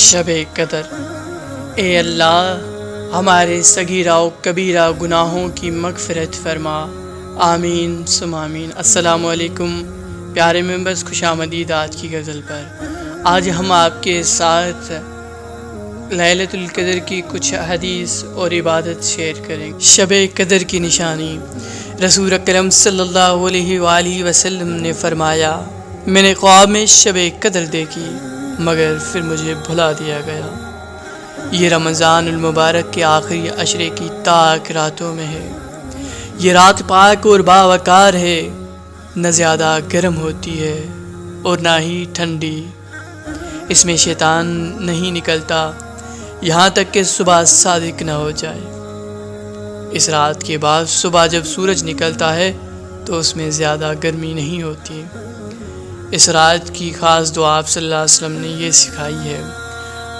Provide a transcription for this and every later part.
شب قدر۔ اے اللہ ہمارے صغیرہ و کبیرہ گناہوں کی مغفرت فرما، آمین ثم آمین۔ السلام علیکم پیارے ممبرز، خوش آمدید آج کی غزل پر۔ آج ہم آپ کے ساتھ لیلۃ القدر کی کچھ حدیث اور عبادت شیئر کریں۔ شب قدر کی نشانی۔ رسول اکرم صلی اللہ علیہ وآلہ وسلم نے فرمایا، میں نے خواب میں شب قدر دیکھی مگر پھر مجھے بھلا دیا گیا۔ یہ رمضان المبارک کے آخری عشرے کی تاک راتوں میں ہے۔ یہ رات پاک اور باوقار ہے، نہ زیادہ گرم ہوتی ہے اور نہ ہی ٹھنڈی۔ اس میں شیطان نہیں نکلتا یہاں تک کہ صبح صادق نہ ہو جائے۔ اس رات کے بعد صبح جب سورج نکلتا ہے تو اس میں زیادہ گرمی نہیں ہوتی۔ اس رات کی خاص دعا آپ صلی اللہ علیہ وسلم نے یہ سکھائی ہے،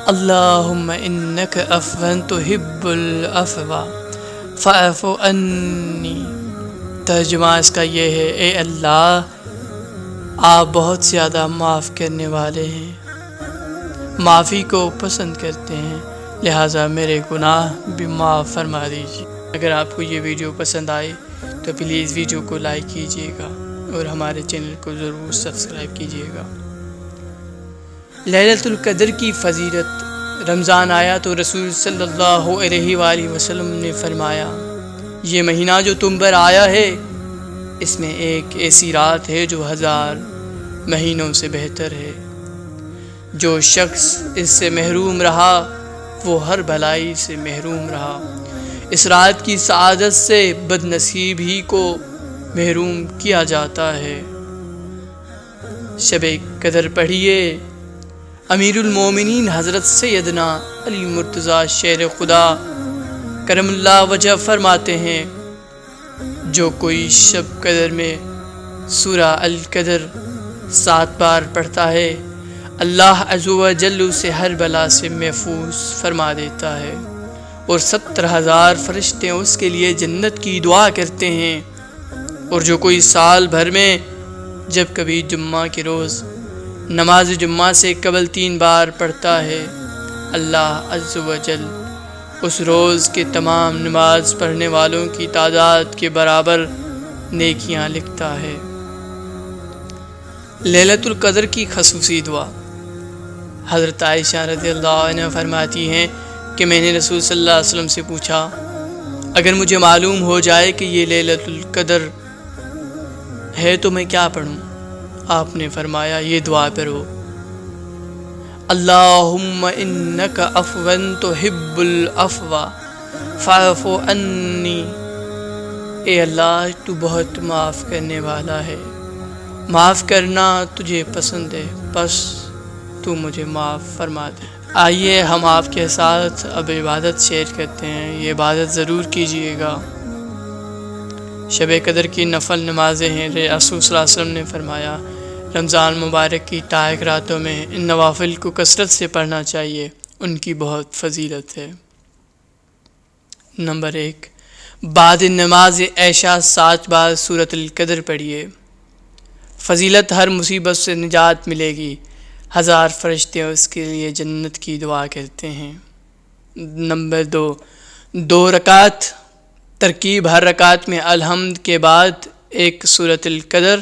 اللہم انک عفو تحب العفو فاعف عنی۔ ترجمہ اس کا یہ ہے، اے اللہ آپ بہت زیادہ معاف کرنے والے ہیں، معافی کو پسند کرتے ہیں، لہٰذا میرے گناہ بھی معاف فرما دیجیے۔ اگر آپ کو یہ ویڈیو پسند آئے تو پلیز ویڈیو کو لائک کیجیے گا اور ہمارے چینل کو ضرور سبسکرائب کیجیے گا۔ لیلۃ القدر کی فضیلت۔ رمضان آیا تو رسول صلی اللہ علیہ وآلہ وسلم نے فرمایا، یہ مہینہ جو تم پر آیا ہے اس میں ایک ایسی رات ہے جو 1000 مہینوں سے بہتر ہے۔ جو شخص اس سے محروم رہا وہ ہر بھلائی سے محروم رہا۔ اس رات کی سعادت سے بد نصیب ہی کو محروم کیا جاتا ہے۔ شب قدر پڑھیے۔ امیر المومنین حضرت سیدنا علی مرتضیٰ شیر خدا کرم اللہ وجہ فرماتے ہیں، جو کوئی شب قدر میں سورہ القدر 7 بار پڑھتا ہے اللہ عز و جل اسے ہر بلا سے محفوظ فرما دیتا ہے، اور 70,000 فرشتے اس کے لیے جنت کی دعا کرتے ہیں۔ اور جو کوئی سال بھر میں جب کبھی جمعہ کے روز نماز جمعہ سے قبل 3 بار پڑھتا ہے، اللہ عز و جل اس روز کے تمام نماز پڑھنے والوں کی تعداد کے برابر نیکیاں لکھتا ہے۔ لیلۃ القدر کی خصوصی دعا۔ حضرت عائشہ رضی اللہ عنہ فرماتی ہیں کہ میں نے رسول صلی اللہ علیہ وسلم سے پوچھا، اگر مجھے معلوم ہو جائے کہ یہ لیلۃ القدر ہے تو میں کیا پڑھوں؟ آپ نے فرمایا، یہ دعا پڑھو، اللہم انک عفو تحب العفو فاعف عنی۔ اے اللہ تو بہت معاف کرنے والا ہے، معاف کرنا تجھے پسند ہے، بس تو مجھے معاف فرما دے۔ آئیے ہم آپ کے ساتھ اب عبادت شیئر کرتے ہیں، یہ عبادت ضرور کیجیے گا۔ شب قدر کی نفل نمازیں ہیں۔ رسول صلی اللہ علیہ وسلم نے فرمایا، رمضان مبارک کی تاک راتوں میں ان نوافل کو کثرت سے پڑھنا چاہیے، ان کی بہت فضیلت ہے۔ نمبر 1، بعد نماز عشاء 7 بار سورۃ القدر پڑھیے۔ فضیلت، ہر مصیبت سے نجات ملے گی، 1000 فرشتے اس کے لیے جنت کی دعا کرتے ہیں۔ نمبر 2، 2 رکعت ترکیب، ہر رکعت میں الحمد کے بعد ایک سورۃ القدر،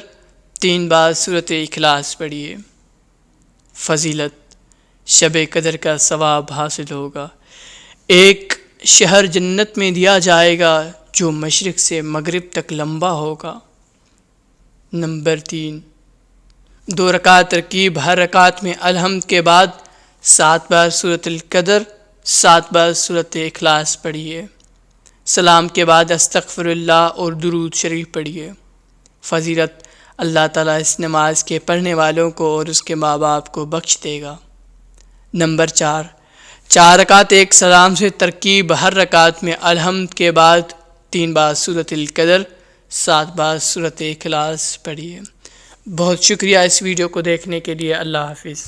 3 بار سورۃ اخلاص پڑھیے۔ فضیلت، شب قدر کا ثواب حاصل ہوگا۔ ایک شہر جنت میں دیا جائے گا جو مشرق سے مغرب تک لمبا ہوگا۔ نمبر 3، 2 رکعت ترکیب، ہر رکعت میں الحمد کے بعد 7 بار سورۃ القدر، 7 بار سورۃ اخلاص پڑھیے۔ سلام کے بعد استغفر اللہ اور درود شریف پڑھیے۔ فضیلت، اللہ تعالیٰ اس نماز کے پڑھنے والوں کو اور اس کے ماں باپ کو بخش دے گا۔ نمبر 4، 4 رکعت ایک سلام سے ترکیب، ہر رکعت میں الحمد کے بعد 3 بار سورۃ القدر، 7 بار سورۃ اخلاص پڑھیے۔ بہت شکریہ اس ویڈیو کو دیکھنے کے لیے۔ اللہ حافظ۔